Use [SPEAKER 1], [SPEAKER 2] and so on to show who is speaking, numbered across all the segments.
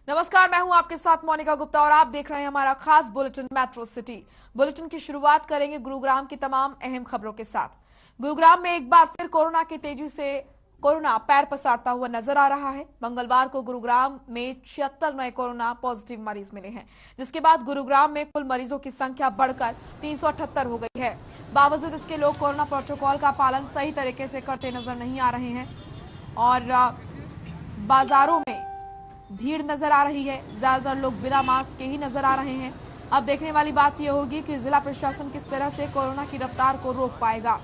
[SPEAKER 1] नमस्कार, मैं हूं आपके साथ मोनिका गुप्ता और आप देख रहे हैं हमारा खास बुलेटिन मेट्रो सिटी। बुलेटिन की शुरुआत करेंगे गुरुग्राम की तमाम अहम खबरों के साथ। गुरुग्राम में एक बार फिर कोरोना की तेजी से पैर पसारता हुआ नजर आ रहा है। मंगलवार को गुरुग्राम में 76 नए कोरोना पॉजिटिव मरीज मिले हैं, जिसके बाद गुरुग्राम में कुल मरीजों की संख्या बढ़कर 378 हो गई है। बावजूद इसके लोग कोरोना प्रोटोकॉल का पालन सही तरीके से करते नजर नहीं आ रहे हैं और बाजारों में भीड़ नजर आ रही है। ज्यादातर लोग बिना मास्क के ही नजर आ रहे हैं। अब देखने वाली बात यह होगी कि जिला प्रशासन किस तरह से कोरोना की रफ्तार को रोक पाएगा।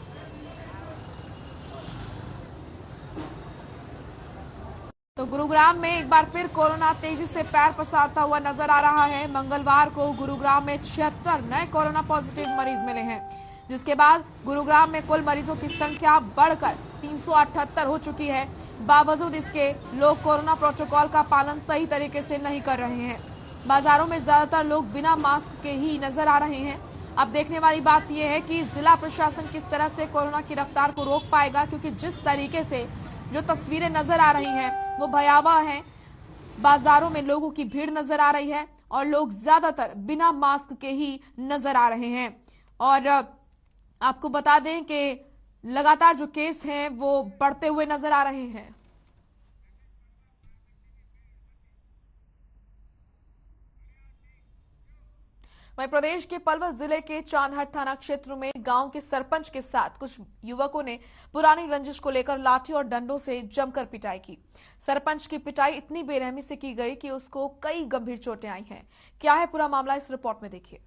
[SPEAKER 1] तो गुरुग्राम में एक बार फिर कोरोना तेजी से पैर पसारता हुआ नजर आ रहा है। मंगलवार को गुरुग्राम में 76 नए कोरोना पॉजिटिव मरीज मिले हैं, जिसके बाद गुरुग्राम में कुल मरीजों की संख्या बढ़कर 378 हो चुकी है। बावजूद इसके लोग कोरोना प्रोटोकॉल का पालन सही तरीके से नहीं कर रहे हैं। बाजारों में ज्यादातर लोग बिना मास्क के ही नजर आ रहे हैं। अब देखने वाली बात यह है कि जिला प्रशासन किस तरह से कोरोना की रफ्तार को रोक पाएगा, क्योंकि जिस तरीके से जो तस्वीरें नजर आ रही हैं वो भयावह हैं। बाजारों में लोगों की भीड़ नजर आ रही है और लोग ज्यादातर बिना मास्क के ही नजर आ रहे हैं। और आपको बता दें कि लगातार जो केस हैं वो बढ़ते हुए नजर आ रहे हैं। वहीं प्रदेश के पलवल जिले के चांदहट थाना क्षेत्र में गांव के सरपंच के साथ कुछ युवकों ने पुरानी रंजिश को लेकर लाठी और डंडों से जमकर पिटाई की। सरपंच की पिटाई इतनी बेरहमी से की गई कि उसको कई गंभीर चोटें आई हैं। क्या है पूरा मामला, इस रिपोर्ट में देखिए।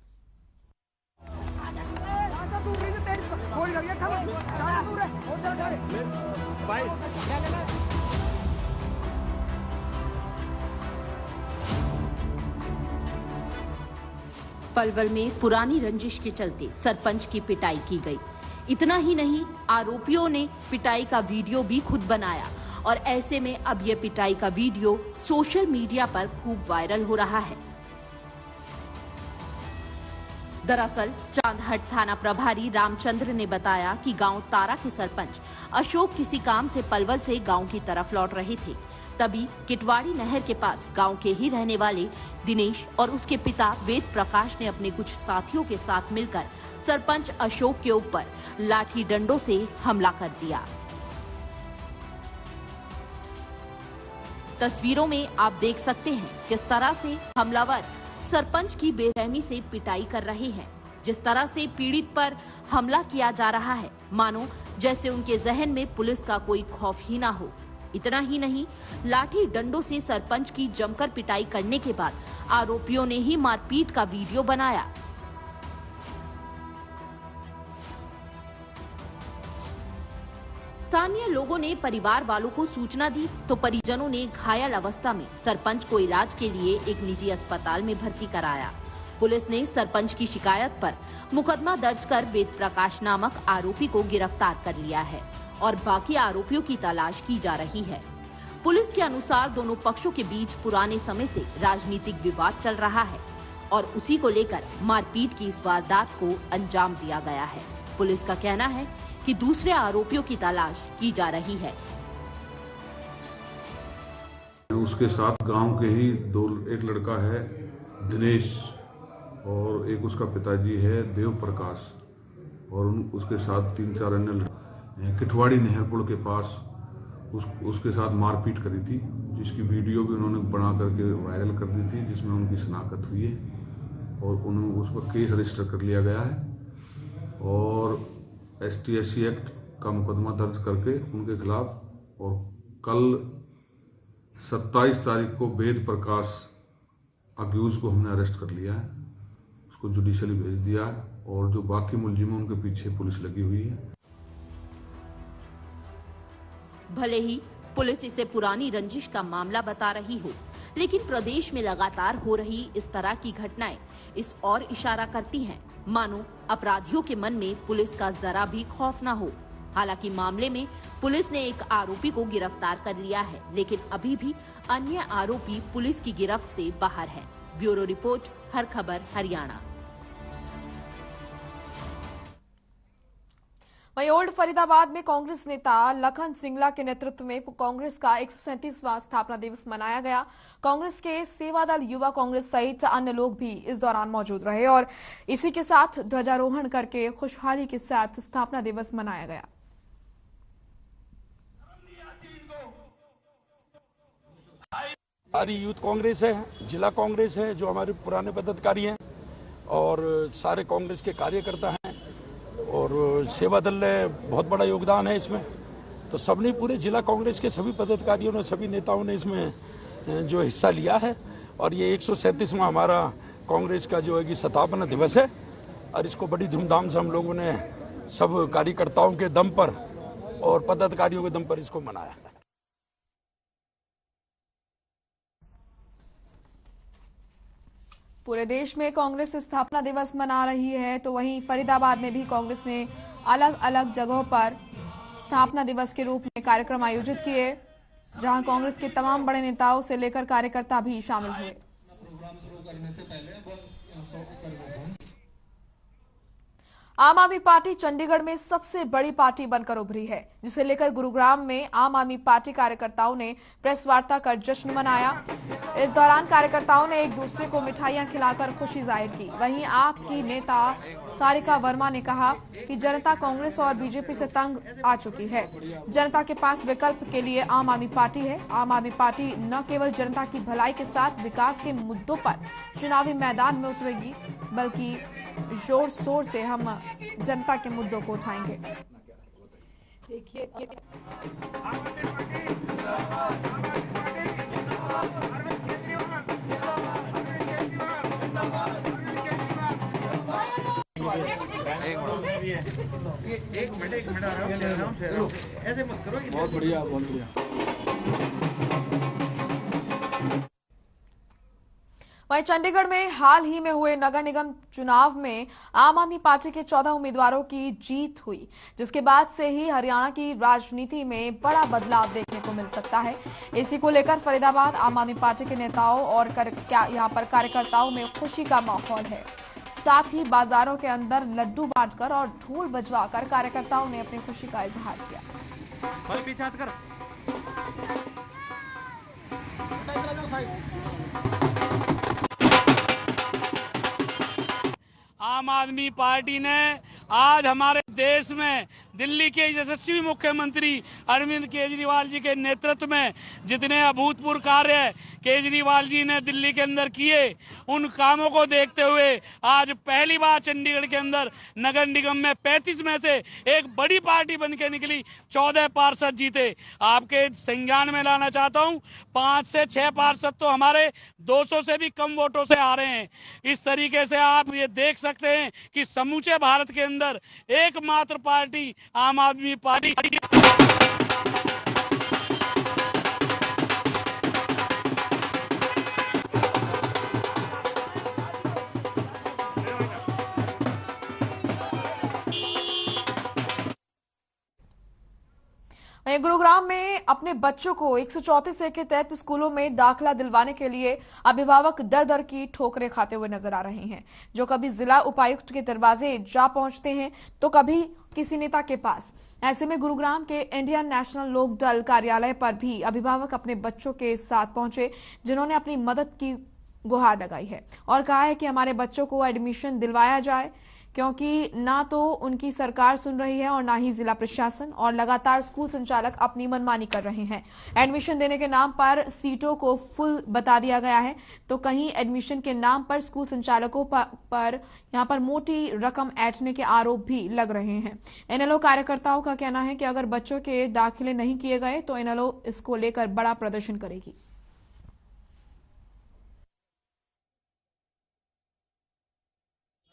[SPEAKER 2] पलवल में पुरानी रंजिश के चलते सरपंच की पिटाई की गई। इतना ही नहीं, आरोपियों ने पिटाई का वीडियो भी खुद बनाया और ऐसे में अब यह पिटाई का वीडियो सोशल मीडिया पर खूब वायरल हो रहा है। दरअसल चांदहट थाना प्रभारी रामचंद्र ने बताया कि गांव तारा के सरपंच अशोक किसी काम से पलवल से गांव की तरफ लौट रहे थे। तभी किटवाड़ी नहर के पास गांव के ही रहने वाले दिनेश और उसके पिता वेद प्रकाश ने अपने कुछ साथियों के साथ मिलकर सरपंच अशोक के ऊपर लाठी डंडों से हमला कर दिया। तस्वीरों में आप देख सकते हैं किस तरह से हमलावर सरपंच की बेरहमी से पिटाई कर रहे हैं। जिस तरह से पीड़ित पर हमला किया जा रहा है, मानो जैसे उनके जहन में पुलिस का कोई खौफ ही ना हो। इतना ही नहीं, लाठी डंडों से सरपंच की जमकर पिटाई करने के बाद आरोपियों ने ही मारपीट का वीडियो बनाया। स्थानीय लोगों ने परिवार वालों को सूचना दी तो परिजनों ने घायल अवस्था में सरपंच को इलाज के लिए एक निजी अस्पताल में भर्ती कराया। पुलिस ने सरपंच की शिकायत पर मुकदमा दर्ज कर वेद प्रकाश नामक आरोपी को गिरफ्तार कर लिया है और बाकी आरोपियों की तलाश की जा रही है। पुलिस के अनुसार दोनों पक्षों के बीच पुराने समय से राजनीतिक विवाद चल रहा है और उसी को लेकर मारपीट की इस वारदात को अंजाम दिया गया है। पुलिस का कहना है कि दूसरे आरोपियों की तलाश की जा रही है।
[SPEAKER 3] उसके साथ गांव के ही एक लड़का है दिनेश और एक उसका पिताजी है देव प्रकाश और उसके साथ 3-4 अन्य किटवाड़ी नहर पुल के पास उसके साथ मारपीट करी थी, जिसकी वीडियो भी उन्होंने बना करके वायरल कर दी थी, जिसमें उनकी शनाख्त हुई है और उन्होंने उस पर केस रजिस्टर कर लिया गया है और ST/SC एक्ट का मुकदमा दर्ज करके उनके खिलाफ और कल 27 तारीख को वेद प्रकाश अक्यूज को हमने अरेस्ट कर लिया है, उसको जुडिशियली भेज दिया है और जो बाकी मुलजिम हैं उनके पीछे पुलिस लगी हुई है।
[SPEAKER 2] भले ही पुलिस इसे पुरानी रंजिश का मामला बता रही हो, लेकिन प्रदेश में लगातार हो रही इस तरह की घटनाएं इस और इशारा करती हैं, मानो अपराधियों के मन में पुलिस का जरा भी खौफ न हो। हालांकि मामले में पुलिस ने एक आरोपी को गिरफ्तार कर लिया है, लेकिन अभी भी अन्य आरोपी पुलिस की गिरफ्त से बाहर हैं। ब्यूरो रिपोर्ट, हर खबर हरियाणा।
[SPEAKER 1] वहीं ओल्ड फरीदाबाद में कांग्रेस नेता लखन सिंगला के नेतृत्व में कांग्रेस का 137वां स्थापना दिवस मनाया गया। कांग्रेस के सेवादल, युवा कांग्रेस सहित अन्य लोग भी इस दौरान मौजूद रहे और इसी के साथ ध्वजारोहण करके खुशहाली के साथ स्थापना दिवस मनाया गया।
[SPEAKER 4] हमारी यूथ कांग्रेस है, जिला कांग्रेस है, जो हमारे पुराने पदाधिकारी हैं और सारे कांग्रेस के कार्यकर्ता हैं और सेवा दल ने बहुत बड़ा योगदान है इसमें। तो सबने, पूरे जिला कांग्रेस के सभी पदाधिकारियों ने, सभी नेताओं ने इसमें जो हिस्सा लिया है और ये 137वां हमारा कांग्रेस का जो है कि स्थापना दिवस है और इसको बड़ी धूमधाम से हम लोगों ने सब कार्यकर्ताओं के दम पर और पदाधिकारियों के दम पर इसको मनाया है।
[SPEAKER 1] पूरे देश में कांग्रेस स्थापना दिवस मना रही है, तो वहीं फरीदाबाद में भी कांग्रेस ने अलग अलग जगहों पर स्थापना दिवस के रूप में कार्यक्रम आयोजित किए, जहां कांग्रेस के तमाम बड़े नेताओं से लेकर कार्यकर्ता भी शामिल हुए। आम आदमी पार्टी चंडीगढ़ में सबसे बड़ी पार्टी बनकर उभरी है, जिसे लेकर गुरुग्राम में आम आदमी पार्टी कार्यकर्ताओं ने प्रेस वार्ता कर जश्न मनाया। इस दौरान कार्यकर्ताओं ने एक दूसरे को मिठाइयां खिलाकर खुशी जाहिर की। वहीं आप की नेता सारिका वर्मा ने कहा कि जनता कांग्रेस और बीजेपी से तंग आ चुकी है। जनता के पास विकल्प के लिए आम आदमी पार्टी है। आम आदमी पार्टी न केवल जनता की भलाई के साथ विकास के मुद्दों पर चुनावी मैदान में उतरेगी, बल्कि जोर शोर से हम जनता के मुद्दों को उठाएंगे।
[SPEAKER 5] एक मिनट ऐसे मत करो। बहुत बढ़िया, बहुत बढ़िया।
[SPEAKER 1] वहीं चंडीगढ़ में हाल ही में हुए नगर निगम चुनाव में आम आदमी पार्टी के 14 उम्मीदवारों की जीत हुई, जिसके बाद से ही हरियाणा की राजनीति में बड़ा बदलाव देखने को मिल सकता है। इसी को लेकर फरीदाबाद आम आदमी पार्टी के नेताओं और यहां पर कार्यकर्ताओं में खुशी का माहौल है। साथ ही बाजारों के अंदर लड्डू बांटकर और ढोल बजवाकर कार्यकर्ताओं ने अपनी खुशी का इजहार किया।
[SPEAKER 6] आम आदमी पार्टी ने आज हमारे देश में दिल्ली के यशस्वी मुख्यमंत्री अरविंद केजरीवाल जी के नेतृत्व में जितने अभूतपूर्व कार्य केजरीवाल जी ने दिल्ली के अंदर किए, उन कामों को देखते हुए आज पहली बार चंडीगढ़ के अंदर नगर निगम में 35 में से एक बड़ी पार्टी बन के निकली, 14 पार्षद जीते। आपके संज्ञान में लाना चाहता हूं, 5 से 6 पार्षद तो हमारे 200 से भी कम वोटों से आ रहे हैं। इस तरीके से आप ये देख सकते हैं कि समूचे भारत के अंदर एकमात्र पार्टी आम आदमी पार्टी
[SPEAKER 1] वहीं गुरुग्राम में अपने बच्चों को 134A के तहत स्कूलों में दाखिला दिलवाने के लिए अभिभावक दर दर की ठोकरें खाते हुए नजर आ रहे हैं, जो कभी जिला उपायुक्त के दरवाजे जा पहुंचते हैं तो कभी किसी नेता के पास। ऐसे में गुरुग्राम के इंडियन नेशनल लोक दल कार्यालय पर भी अभिभावक अपने बच्चों के साथ पहुंचे, जिन्होंने अपनी मदद की गुहार लगाई है और कहा है कि हमारे बच्चों को एडमिशन दिलवाया जाए, क्योंकि ना तो उनकी सरकार सुन रही है और ना ही जिला प्रशासन, और लगातार स्कूल संचालक अपनी मनमानी कर रहे हैं। एडमिशन देने के नाम पर सीटों को फुल बता दिया गया है, तो कहीं एडमिशन के नाम पर स्कूल संचालकों पर यहां पर मोटी रकम ऐंठने के आरोप भी लग रहे हैं। इनेलो कार्यकर्ताओं का कहना है कि अगर बच्चों के दाखिले नहीं किए गए तो इनेलो इसको लेकर बड़ा प्रदर्शन करेगी।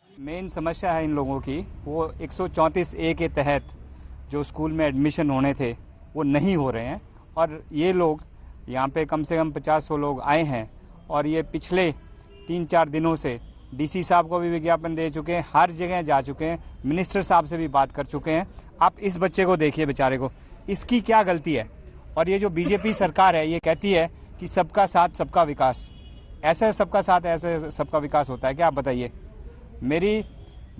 [SPEAKER 7] मेन समस्या है इन लोगों की, वो 134A के तहत जो स्कूल में एडमिशन होने थे वो नहीं हो रहे हैं और ये लोग यहाँ पे कम से कम 50-100 लोग आए हैं और ये पिछले 3-4 दिनों से डीसी साहब को भी विज्ञापन दे चुके हैं, हर जगह जा चुके हैं, मिनिस्टर साहब से भी बात कर चुके हैं। आप इस बच्चे को देखिए, बेचारे को, इसकी क्या गलती है? और ये जो बीजेपी सरकार है ये कहती है कि सबका साथ सबका विकास, ऐसे सबका साथ ऐसे सबका विकास होता है क्या? आप बताइए। मेरी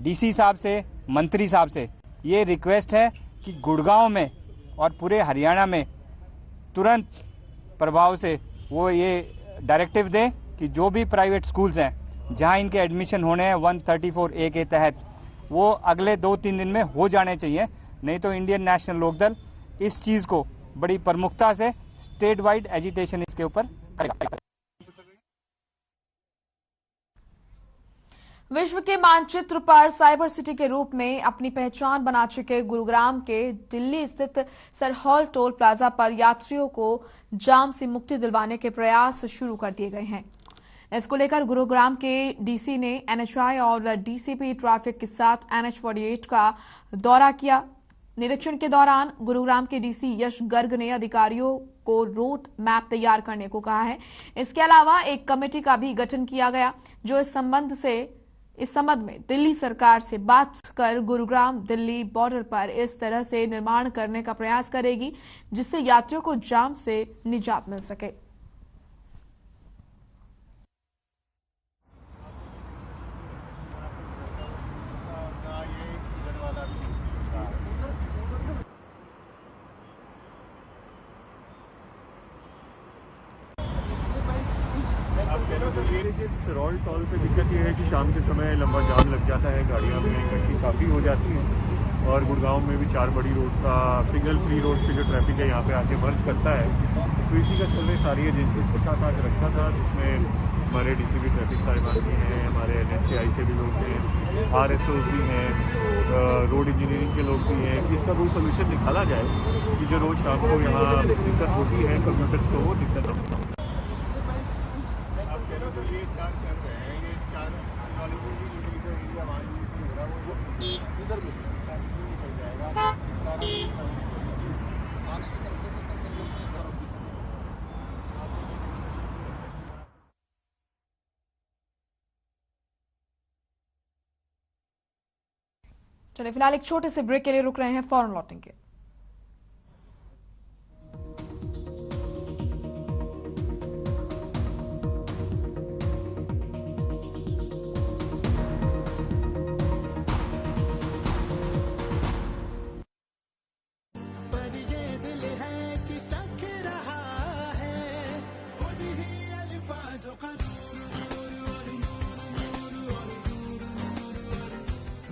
[SPEAKER 7] डीसी साहब से, मंत्री साहब से ये रिक्वेस्ट है कि गुड़गांव में और पूरे हरियाणा में तुरंत प्रभाव से वो ये डायरेक्टिव दें कि जो भी प्राइवेट स्कूल्स हैं जहां इनके एडमिशन होने हैं 134A के तहत, वो अगले 2-3 दिन में हो जाने चाहिए। नहीं तो इंडियन नेशनल लोकदल इस चीज़ को बड़ी प्रमुखता से स्टेट वाइड एजिटेशन इसके ऊपर करेगा।
[SPEAKER 1] विश्व के मानचित्र पर साइबर सिटी के रूप में अपनी पहचान बना चुके गुरुग्राम के दिल्ली स्थित सरहॉल टोल प्लाजा पर यात्रियों को जाम से मुक्ति दिलवाने के प्रयास शुरू कर दिए गए हैं। इसको लेकर गुरुग्राम के डीसी ने एनएचआई और डीसीपी ट्रैफिक के साथ NH48 का दौरा किया। निरीक्षण के दौरान गुरुग्राम के डीसी यश गर्ग ने अधिकारियों को रूट मैप तैयार करने को कहा है। इसके अलावा एक कमेटी का भी गठन किया गया जो इस संबंध में दिल्ली सरकार से बात कर गुरुग्राम दिल्ली बॉर्डर पर इस तरह से निर्माण करने का प्रयास करेगी जिससे यात्रियों को जाम से निजात मिल सके।
[SPEAKER 8] सरहॉल टोल पे दिक्कत ये है कि शाम के समय लंबा जाम लग जाता है, गाड़ियाँ भी इकट्ठी काफ़ी हो जाती हैं और गुड़गांव में भी 4 बड़ी रोड का सिग्नल फ्री रोड से जो ट्रैफिक है यहाँ पे आके मर्ज करता है। तो इसी का सर्वे सारी एजेंसीज के साथ आज रखा था, जिसमें हमारे डीसीपी ट्रैफिक साहिबान भी हैं, हमारे NHAI से भी लोग हैं, RSOs भी हैं, रोड इंजीनियरिंग के लोग भी हैं कि इसका कोई सोल्यूशन निकाला जाए कि जो रोज़ शाम को यहाँ दिक्कत होती है कंप्यूटर्स को वो दिक्कत हो।
[SPEAKER 1] चलिए फिलहाल एक छोटे से ब्रेक के लिए रुक रहे हैं, फौरन लौटेंगे।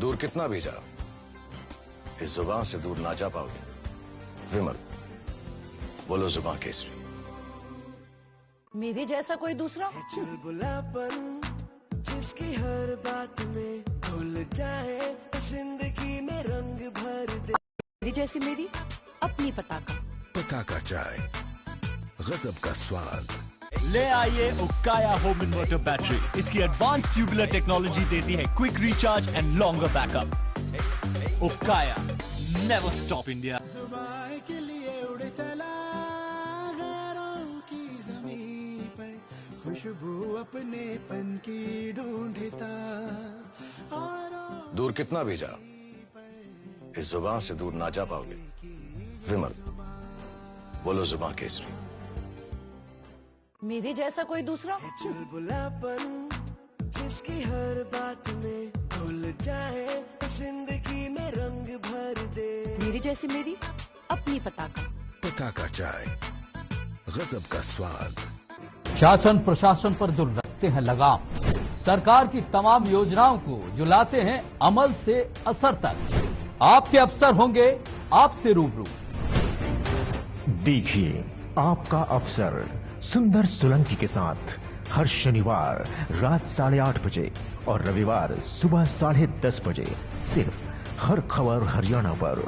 [SPEAKER 9] दूर कितना भी जा, इस जुबान से दूर ना जा पाओगे। विमल, बोलो जुबान केसरी।
[SPEAKER 10] मेरे जैसा कोई दूसरा?
[SPEAKER 11] चुलबुलापन जिसकी हर बात में घुल जाए, जिंदगी में रंग भर दे।
[SPEAKER 10] मेरी जैसी मेरी अपनी
[SPEAKER 12] पताका चाय, गजब का स्वाद।
[SPEAKER 13] ले आइए उक्काया होम इन्वर्टर बैटरी। इसकी एडवांस ट्यूबुलर टेक्नोलॉजी देती है quick recharge and longer backup. उक्काया, नेवर स्टॉप इंडिया।
[SPEAKER 11] जुबान के लिए उड़ चला घरों की ज़मीं पर, खुशबू अपने पन की ढूंढता।
[SPEAKER 9] दूर कितना भी जा, इस जुबान से दूर ना जा पाओगे। विमल, बोलो जुबान केसरी।
[SPEAKER 10] मेरे जैसा कोई दूसरा?
[SPEAKER 11] चुलबुलापन जिसकी हर बात में घुल जाए, जिंदगी में रंग भर दे।
[SPEAKER 10] मेरी जैसी मेरी अपनी
[SPEAKER 12] पताका चाय, गजब का स्वाद।
[SPEAKER 14] शासन प्रशासन पर जो रखते हैं लगाम, सरकार की तमाम योजनाओं को जो लाते हैं अमल से असर तक, आपके अफसर होंगे आपसे रूबरू।
[SPEAKER 15] देखिए आपका अफसर सुंदर सोलंकी के साथ हर शनिवार रात 8:30 बजे और रविवार सुबह 10:30 बजे, सिर्फ हर खबर हरियाणा पर।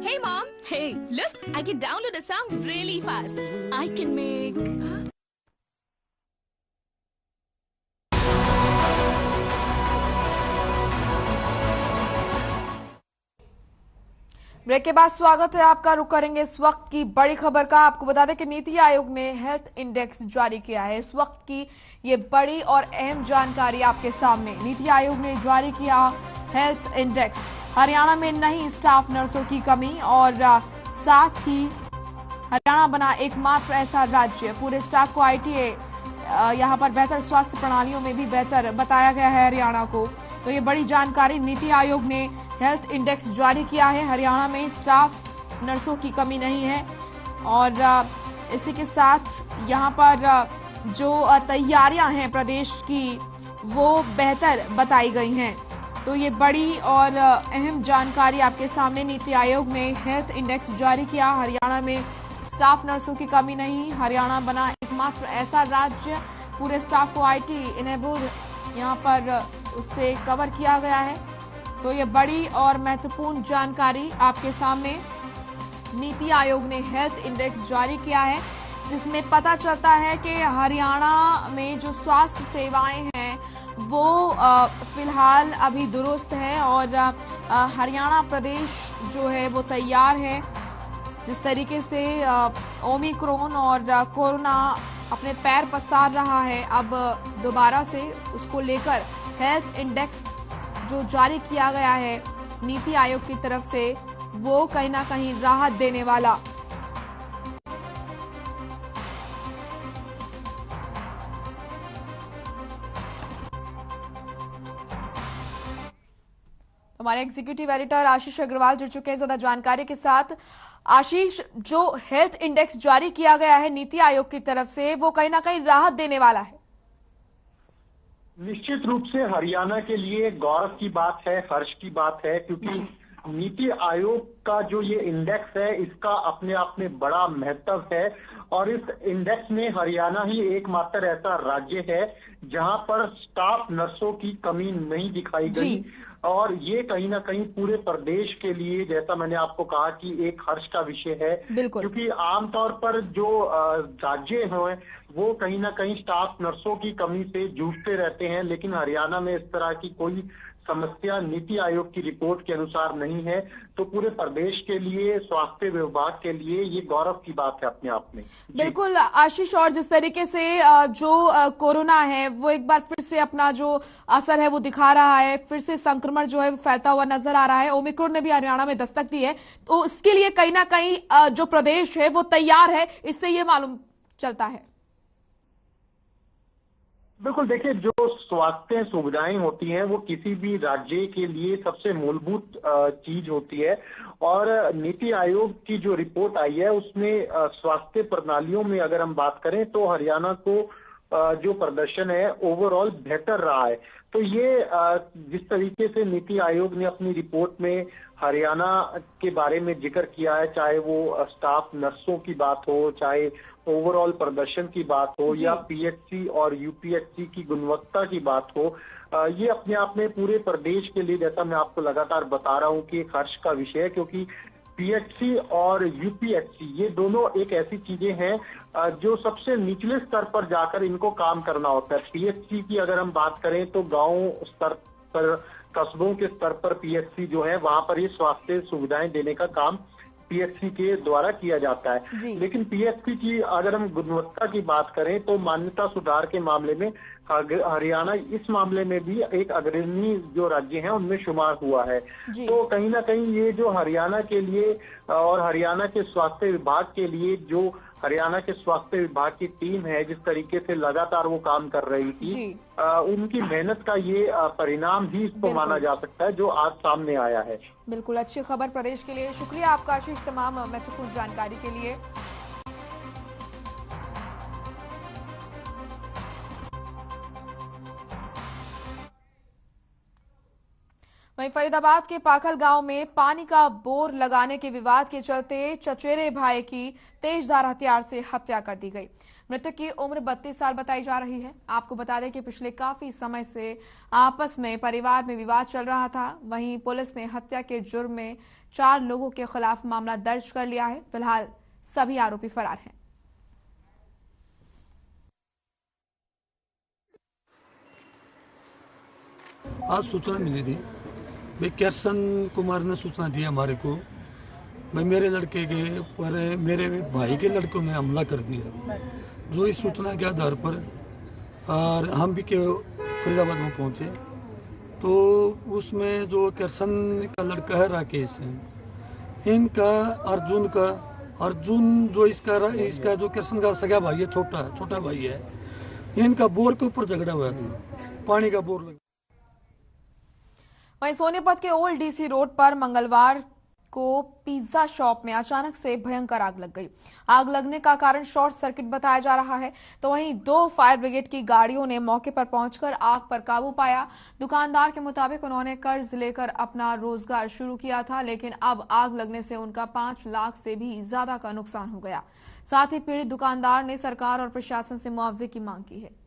[SPEAKER 16] Hey mom, hey, look, I can download a song really fast. I can make
[SPEAKER 1] break के बाद स्वागत है आपका। रुक करेंगे इस वक्त की बड़ी खबर का। आपको बता दें कि नीति आयोग ने हेल्थ इंडेक्स जारी किया है। इस वक्त की ये बड़ी और अहम जानकारी आपके सामने। नीति आयोग ने जारी किया हेल्थ इंडेक्स। हरियाणा में नहीं स्टाफ नर्सों की कमी और साथ ही हरियाणा बना एकमात्र ऐसा राज्य पूरे स्टाफ को ITA यहाँ पर बेहतर स्वास्थ्य प्रणालियों में भी बेहतर बताया गया है हरियाणा को। तो ये बड़ी जानकारी, नीति आयोग ने हेल्थ इंडेक्स जारी किया है। हरियाणा में स्टाफ नर्सों की कमी नहीं है और इसी के साथ यहाँ पर जो तैयारियां हैं प्रदेश की वो बेहतर बताई गई हैं। तो ये बड़ी और अहम जानकारी आपके सामने, नीति आयोग ने हेल्थ इंडेक्स जारी किया। हरियाणा में स्टाफ नर्सों की कमी नहीं। हरियाणा बना एकमात्र ऐसा राज्य, पूरे स्टाफ को IT इनेबल्ड यहाँ पर उससे कवर किया गया है। तो ये बड़ी और महत्वपूर्ण जानकारी आपके सामने, नीति आयोग ने हेल्थ इंडेक्स जारी किया है जिसमें पता चलता है कि हरियाणा में जो स्वास्थ्य सेवाएं हैं वो फिलहाल अभी दुरुस्त है और हरियाणा प्रदेश जो है वो तैयार है। जिस तरीके से ओमिक्रॉन और कोरोना अपने पैर पसार रहा है, अब दोबारा से उसको लेकर हेल्थ इंडेक्स जो जारी किया गया है नीति आयोग की तरफ से, वो कहीं ना कहीं राहत देने वाला। हमारे एग्जीक्यूटिव एडिटर आशीष अग्रवाल जुड़ चुके हैं ज्यादा जानकारी के साथ। आशीष, जो हेल्थ इंडेक्स जारी किया गया है नीति आयोग की तरफ से, वो कहीं ना कहीं राहत देने वाला है।
[SPEAKER 17] निश्चित रूप से हरियाणा के लिए गौरव की बात है, हर्ष की बात है, क्योंकि नीति आयोग का जो ये इंडेक्स है इसका अपने आप में बड़ा महत्व है और इस इंडेक्स में हरियाणा ही एकमात्र ऐसा राज्य है जहां पर स्टाफ नर्सों की कमी नहीं दिखाई गई और ये कहीं ना कहीं पूरे प्रदेश के लिए, जैसा मैंने आपको कहा, कि एक हर्ष का विषय है, क्योंकि आमतौर पर जो राज्य हैं वो कहीं ना कहीं स्टाफ नर्सों की कमी से जूझते रहते हैं, लेकिन हरियाणा में इस तरह की कोई समस्या नीति आयोग की रिपोर्ट के अनुसार नहीं है। तो पूरे प्रदेश के लिए, स्वास्थ्य विभाग के लिए ये गौरव की बात है अपने आप में।
[SPEAKER 1] बिल्कुल आशीष, और जिस तरीके से जो कोरोना है वो एक बार फिर से अपना जो असर है वो दिखा रहा है, फिर से संक्रमण जो है वो फैलता हुआ नजर आ रहा है। ओमिक्रॉन ने भी हरियाणा में दस्तक दी है, तो इसके लिए कहीं ना कहीं जो प्रदेश है वो तैयार है, इससे ये मालूम चलता है।
[SPEAKER 17] बिल्कुल, देखिए, जो स्वास्थ्य सुविधाएं होती हैं वो किसी भी राज्य के लिए सबसे मूलभूत चीज होती है और नीति आयोग की जो रिपोर्ट आई है उसमें स्वास्थ्य प्रणालियों में अगर हम बात करें तो हरियाणा को जो प्रदर्शन है ओवरऑल बेहतर रहा है। तो ये जिस तरीके से नीति आयोग ने अपनी रिपोर्ट में हरियाणा के बारे में जिक्र किया है, चाहे वो स्टाफ नर्सों की बात हो, चाहे ओवरऑल प्रदर्शन की बात हो या PHC और UPHC की गुणवत्ता की बात हो, ये अपने आप में पूरे प्रदेश के लिए, जैसा मैं आपको लगातार बता रहा हूँ, कि एक हर्ष का विषय है, क्योंकि PHC और UPHC ये दोनों एक ऐसी चीजें हैं जो सबसे निचले स्तर पर जाकर इनको काम करना होता है। PHC की अगर हम बात करें तो गांव स्तर पर, कस्बों के स्तर पर PHC जो है वहां पर ये स्वास्थ्य सुविधाएं देने का काम PHC के द्वारा किया जाता है। लेकिन PHC की अगर हम गुणवत्ता की बात करें तो मान्यता सुधार के मामले में हरियाणा इस मामले में भी एक अग्रणी जो राज्य हैं उनमें शुमार हुआ है। तो कहीं ना कहीं ये जो हरियाणा के लिए और हरियाणा के स्वास्थ्य विभाग के लिए, जो हरियाणा के स्वास्थ्य विभाग की टीम है जिस तरीके से लगातार वो काम कर रही थी, उनकी मेहनत का ये परिणाम भी इसको माना जा सकता है जो आज सामने आया है।
[SPEAKER 1] बिल्कुल, अच्छी खबर प्रदेश के लिए। शुक्रिया आपका आशीष तमाम महत्वपूर्ण जानकारी के लिए। वहीं फरीदाबाद के पाखल गांव में पानी का बोर लगाने के विवाद के चलते चचेरे भाई की तेजधार हथियार से हत्या कर दी गई। मृतक की उम्र 32 साल बताई जा रही है। आपको बता दें कि पिछले काफी समय से आपस में परिवार में विवाद चल रहा था। वहीं पुलिस ने हत्या के जुर्म में 4 लोगों के खिलाफ मामला दर्ज कर लिया है। फिलहाल सभी आरोपी फरार हैं।
[SPEAKER 18] आज सूचना मिली थी भाई, किशन कुमार ने सूचना दी हमारे को भाई मेरे लड़के के पर मेरे भाई के लड़कों ने हमला कर दिया। जो इस सूचना के आधार पर और हम भी फरीदाबाद में पहुंचे तो उसमें जो किशन का लड़का है राकेश है, इनका अर्जुन जो इसका जो किशन का सगा भाई है, छोटा भाई है, इनका बोर के ऊपर झगड़ा हुआ था, पानी का बोर लगा।
[SPEAKER 1] वहीं सोनीपत के ओल्ड डीसी रोड पर मंगलवार को पिज्जा शॉप में अचानक से भयंकर आग लग गई। आग लगने का कारण शॉर्ट सर्किट बताया जा रहा है, तो वहीं 2 फायर ब्रिगेड की गाड़ियों ने मौके पर पहुंचकर आग पर काबू पाया। दुकानदार के मुताबिक उन्होंने कर्ज लेकर अपना रोजगार शुरू किया था, लेकिन अब आग लगने से उनका 5 लाख से भी ज्यादा का नुकसान हो गया। साथ ही पीड़ित दुकानदार ने सरकार और प्रशासन से मुआवजे की मांग की है।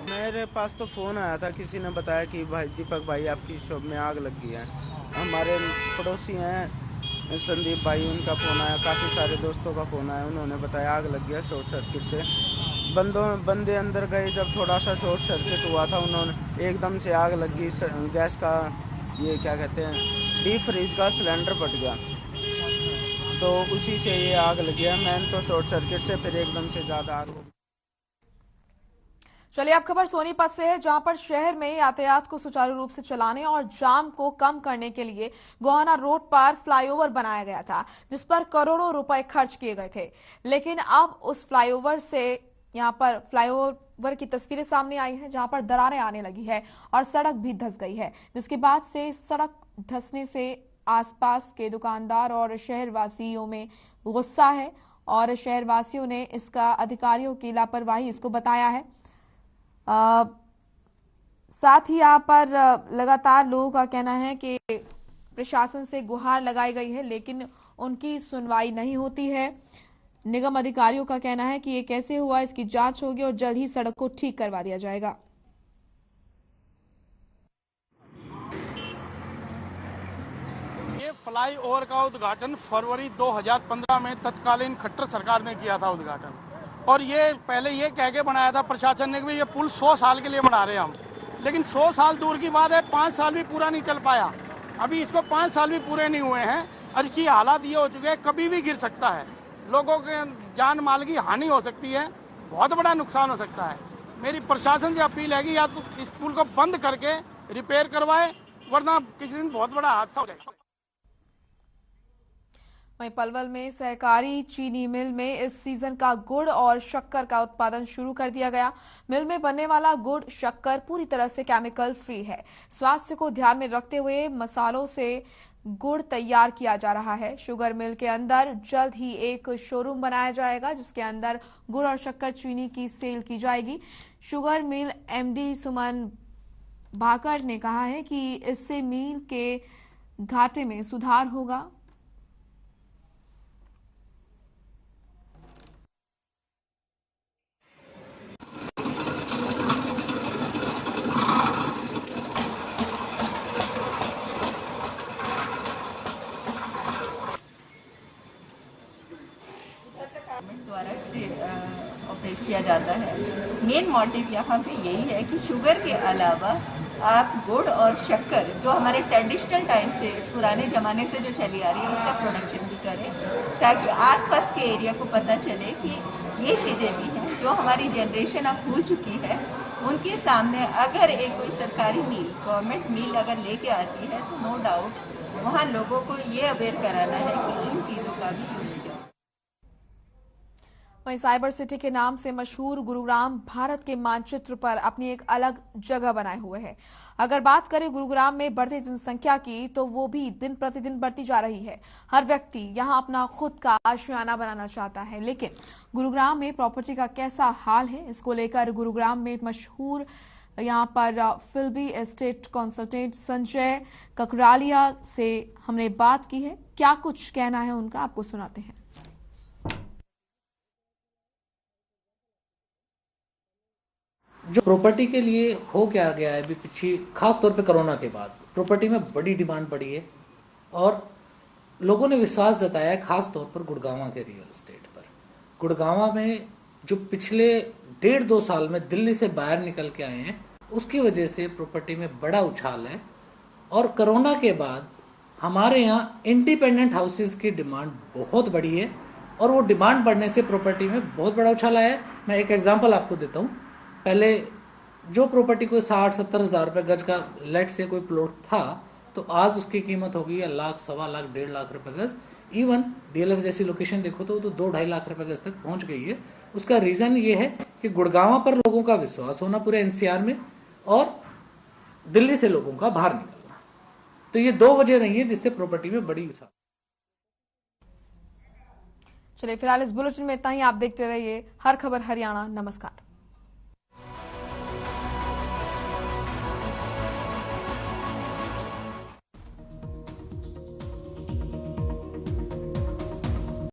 [SPEAKER 19] मेरे पास तो फ़ोन आया था, किसी ने बताया कि भाई दीपक भाई आपकी शॉप में आग लग गई है। हमारे पड़ोसी हैं संदीप भाई, उनका फ़ोन आया, काफ़ी सारे दोस्तों का फ़ोन आया, उन्होंने बताया आग लग गया शॉर्ट सर्किट से। बंदे अंदर गए, जब थोड़ा सा शॉर्ट सर्किट हुआ था, उन्होंने एकदम से आग लग गई। गैस का ये क्या कहते हैं, डीप फ्रीज का सिलेंडर फट गया, तो उसी से ये आग लग गया। मैन तो शॉर्ट सर्किट से फिर एकदम से ज़्यादा आग हो।
[SPEAKER 1] चलिए अब खबर सोनीपत से है, जहां पर शहर में यातायात को सुचारू रूप से चलाने और जाम को कम करने के लिए गोहाना रोड पर फ्लाईओवर बनाया गया था, जिस पर करोड़ों रुपए खर्च किए गए थे। लेकिन अब उस फ्लाईओवर से यहां पर फ्लाईओवर की तस्वीरें सामने आई हैं, जहां पर दरारें आने लगी है और सड़क भी धंस गई है, जिसके बाद से सड़क धंसने से आसपास के दुकानदार और शहरवासियों में गुस्सा है और शहरवासियों ने इसका अधिकारियों की लापरवाही इसको बताया है। साथ ही यहाँ पर लगातार लोगों का कहना है कि प्रशासन से गुहार लगाई गई है, लेकिन उनकी सुनवाई नहीं होती है। निगम अधिकारियों का कहना है कि ये कैसे हुआ, इसकी जांच होगी और जल्द ही सड़क को ठीक करवा दिया जाएगा।
[SPEAKER 6] ये फ्लाई ओवर का उद्घाटन फरवरी 2015 में तत्कालीन खट्टर सरकार ने किया था उद्घाटन, और ये पहले ये कह के बनाया था प्रशासन ने कि ये पुल 100 साल के लिए बना रहे हैं हम, लेकिन 100 साल दूर की बात है, 5 साल भी पूरा नहीं चल पाया। अभी इसको 5 साल भी पूरे नहीं हुए हैं और इसकी हालात ये हो चुके हैं, कभी भी गिर सकता है, लोगों के जान माल की हानि हो सकती है, बहुत बड़ा नुकसान हो सकता है। मेरी प्रशासन से अपील है कि या तो इस पुल को बंद करके रिपेयर करवाए, वरना किसी दिन बहुत बड़ा हादसा हो जाएगा।
[SPEAKER 1] वहीं पलवल में सहकारी चीनी मिल में इस सीजन का गुड़ और शक्कर का उत्पादन शुरू कर दिया गया। मिल में बनने वाला गुड़ शक्कर पूरी तरह से केमिकल फ्री है। स्वास्थ्य को ध्यान में रखते हुए मसालों से गुड़ तैयार किया जा रहा है। शुगर मिल के अंदर जल्द ही एक शोरूम बनाया जाएगा, जिसके अंदर गुड़ और शक्कर चीनी की सेल की जाएगी। शुगर मिल एमडी सुमन भाकर ने कहा है कि इससे मिल के घाटे में सुधार होगा।
[SPEAKER 20] द्वारा ऑपरेट किया जाता है। मेन मोटिव यहाँ पे यही है कि शुगर के अलावा आप गुड़ और शक्कर, जो हमारे ट्रेडिशनल टाइम से, पुराने ज़माने से जो चली आ रही है, उसका प्रोडक्शन भी करें, ताकि आसपास के एरिया को पता चले कि ये चीज़ें भी हैं जो हमारी जनरेशन अब भूल चुकी है। उनके सामने अगर एक कोई सरकारी मील, गवर्नमेंट मील अगर लेके आती है, तो नो डाउट वहाँ लोगों को ये अवेयर कराना है कि इन चीज़ों का भी यूज करें।
[SPEAKER 1] वहीं साइबर सिटी के नाम से मशहूर गुरुग्राम भारत के मानचित्र पर अपनी एक अलग जगह बनाए हुए है। अगर बात करें गुरुग्राम में बढ़ती जनसंख्या की, तो वो भी दिन प्रतिदिन बढ़ती जा रही है। हर व्यक्ति यहां अपना खुद का आशियाना बनाना चाहता है, लेकिन गुरुग्राम में प्रॉपर्टी का कैसा हाल है, इसको लेकर गुरुग्राम में मशहूर यहां पर फिल्मी एस्टेट कंसल्टेंट संजय ककरालिया से हमने बात की है। क्या कुछ कहना है उनका, आपको सुनाते हैं।
[SPEAKER 21] जो प्रॉपर्टी के लिए हो क्या गया है अभी पीछे, खास तौर पे कोरोना के बाद प्रॉपर्टी में बड़ी डिमांड बढ़ी है और लोगों ने विश्वास जताया है, खास तौर पर गुड़गांवा के रियल एस्टेट पर। गुड़गांवा में जो पिछले 1.5-2 साल में दिल्ली से बाहर निकल के आए हैं, उसकी वजह से प्रॉपर्टी में बड़ा उछाल है। और कोरोना के बाद हमारे यहाँ इंडिपेंडेंट हाउसेज की डिमांड बहुत बढ़ी है और वो डिमांड बढ़ने से प्रॉपर्टी में बहुत बड़ा उछाल आया है। मैं एक एग्जाम्पल आपको देता हूँ। पहले जो प्रॉपर्टी को 60-70 हज़ार रुपये गज का लेट से कोई प्लॉट था, तो आज उसकी कीमत होगी लाख, सवा लाख, 1.5 लाख रुपए गज। इवन DLF जैसी लोकेशन देखो तो 2-2.5 लाख रुपए गज तक पहुंच गई है। उसका रीजन ये है कि गुड़गांव पर लोगों का विश्वास होना पूरे NCR में, और दिल्ली से लोगों का बाहर निकलना। तो ये 2 वजह रही है जिससे प्रॉपर्टी में बड़ी उछाल।
[SPEAKER 1] चलिए फिलहाल इस बुलेटिन में इतना ही। आप देखते रहिए हर खबर हरियाणा। नमस्कार।